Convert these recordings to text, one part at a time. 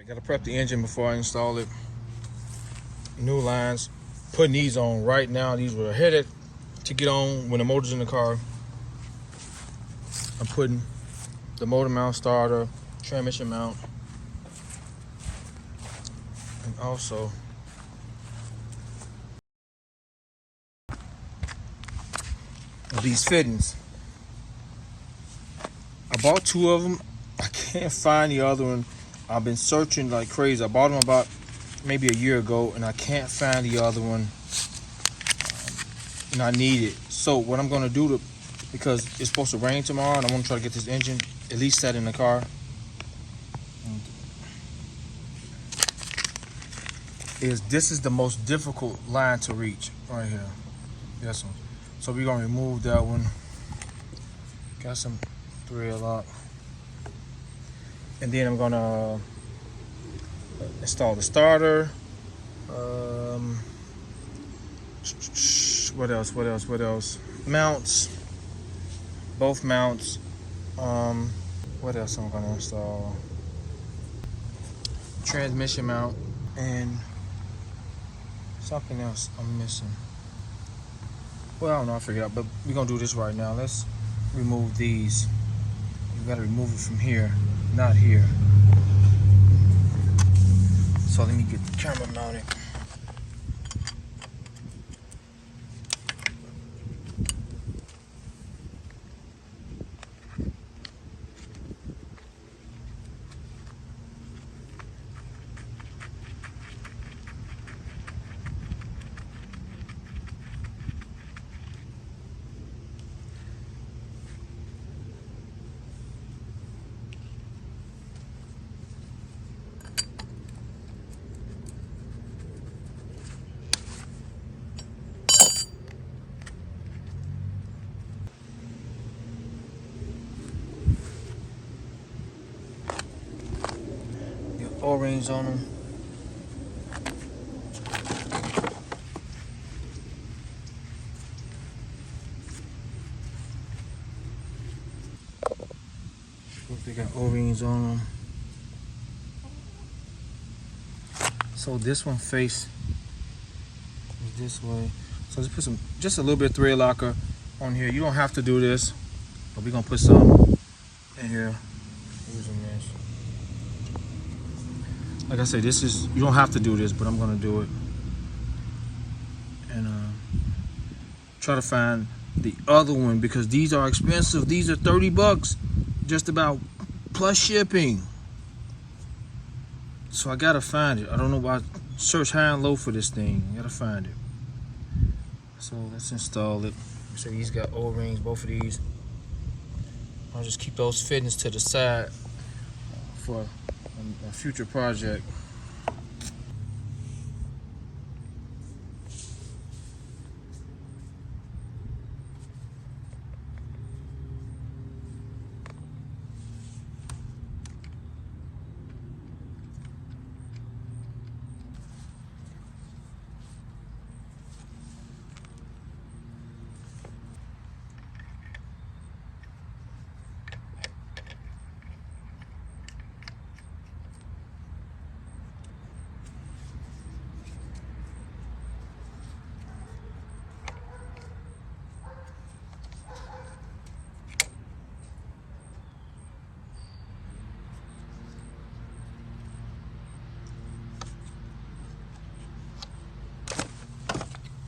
Alright, gotta prep the engine before I install it. New lines, putting these on right now. These were headed to get on when the motor's in the car. I'm putting the motor mount, starter, transmission mount, and also these fittings. I bought 2 of them. I can't find the other one. I've been searching like crazy. I bought them about maybe a year ago, and I can't find the other one. And I need it. So what I'm gonna do because it's supposed to rain tomorrow, and I want to try to get this engine at least set in the car. This is the most difficult line to reach right here. This one. So we're gonna remove that one. Got some thread lock. And then I'm gonna install the starter. What else? Mounts. Both mounts. What else I'm gonna install? Transmission mount and something else I'm missing. Well, I don't know, I figured out, but we're gonna do this right now. Let's remove these. You gotta remove it from here, not here. So let me get the camera mounted. O-rings on them. They got O-rings on them. So this one face is this way. So let's put just a little bit of thread locker on here. You don't have to do this, but we're gonna put some in here. Using this. Like I said, you don't have to do this, but I'm gonna do it. And try to find the other one because these are expensive. These are 30 bucks, just about, plus shipping. So I gotta find it. I don't know why. Search high and low for this thing. I gotta find it. So let's install it. So these got O-rings, both of these. I'll just keep those fittings to the side for a future project.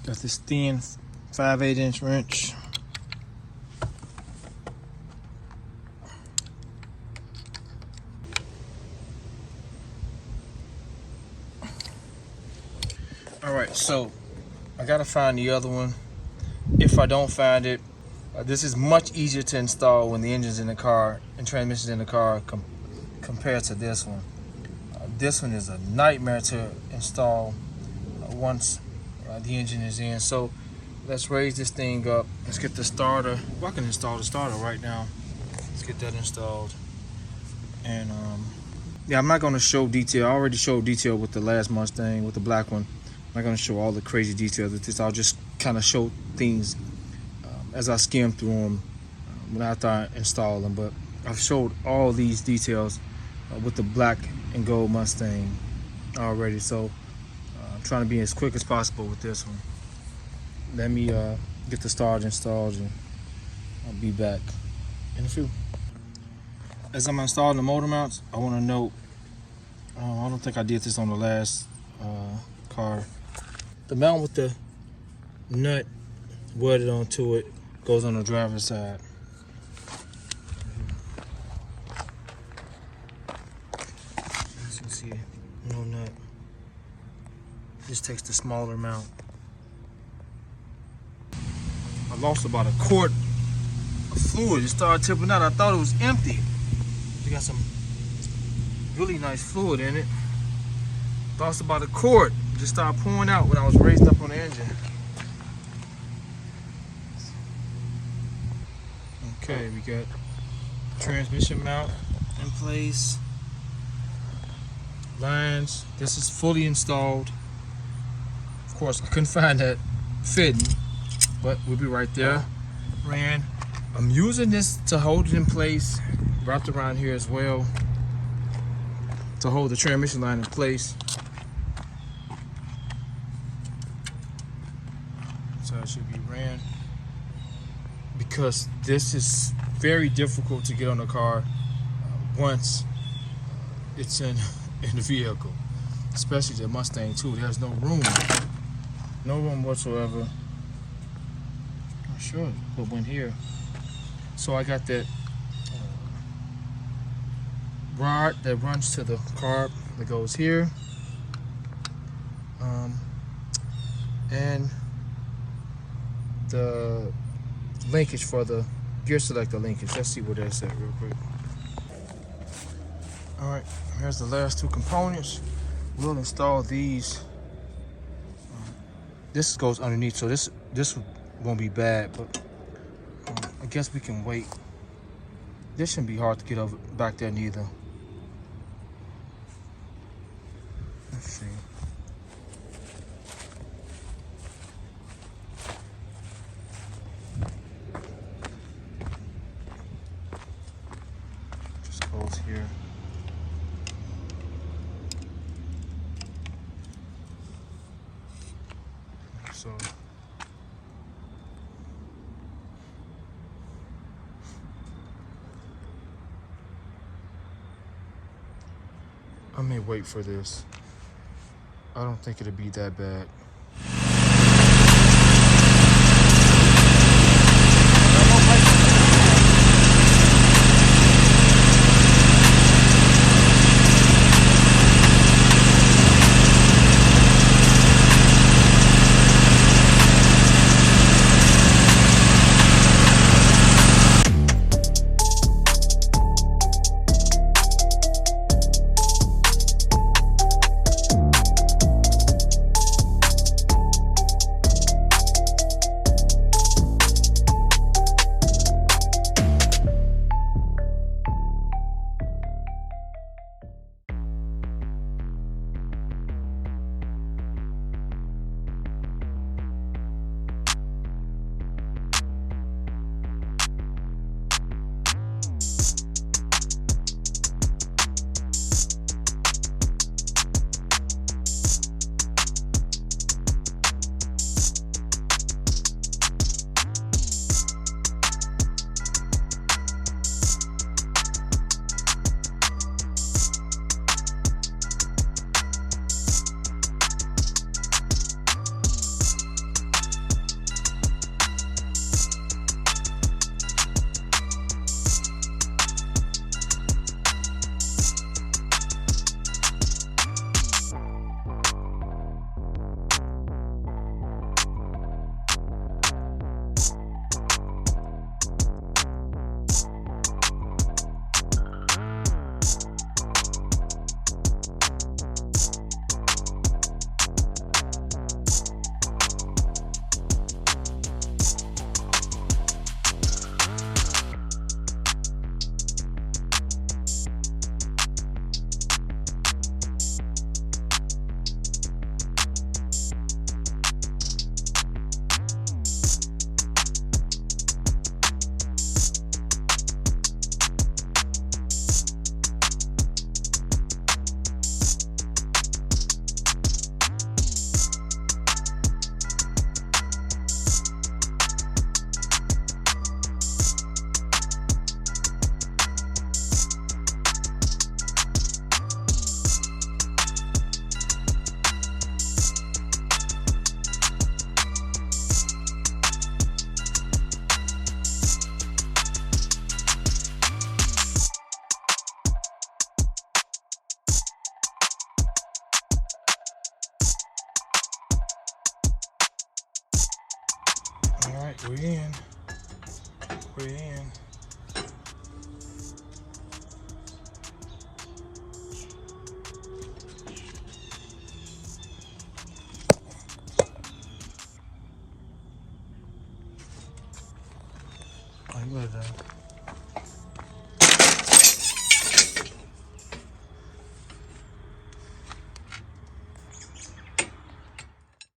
Got this thin 5/8" wrench. All right, so I gotta find the other one. If I don't find it, this is much easier to install when the engine's in the car and transmission's in the car compared to this one. This one is a nightmare to install once the engine is in. So let's raise this thing up. Let's get the starter. Well, I can install the starter right now. Let's get that installed. And yeah, I'm not going to show detail. I already showed detail with the last Mustang, with the black one. I'm not going to show all the crazy details with this. I'll just kind of show things as I skim through them after I install them. But I've showed all these details with the black and gold Mustang already, so I'm trying to be as quick as possible with this one. Let me get the starter installed, and I'll be back in a few. As I'm installing the motor mounts, I want to note, I don't think I did this on the last car. The mount with the nut welded onto it goes on the driver's side. As you can see, no nut. Just takes the smaller mount. I lost about a quart of fluid. It started tipping out. I thought it was empty. It got some really nice fluid in it. Lost about a quart. Just started pouring out when I was raised up on the engine. Okay, we got transmission mount in place. Lines. This is fully installed. Of course, I couldn't find that fitting, but we'll be right there. Ran. I'm using this to hold it in place, wrapped around here as well, to hold the transmission line in place. So it should be ran, because this is very difficult to get on the car once it's in the vehicle, especially the Mustang II. There's no room whatsoever. I'm sure put one here. So I got that rod that runs to the carb that goes here, and the linkage for the gear selector linkage. Let's see where that's at real quick. All right, here's the last two components. We'll install these. This goes underneath, so this won't be bad, but I guess we can wait. This shouldn't be hard to get over back there neither. Let's see. Just goes here. So I may wait for this. I don't think it'll be that bad. All right, we're in. We're in.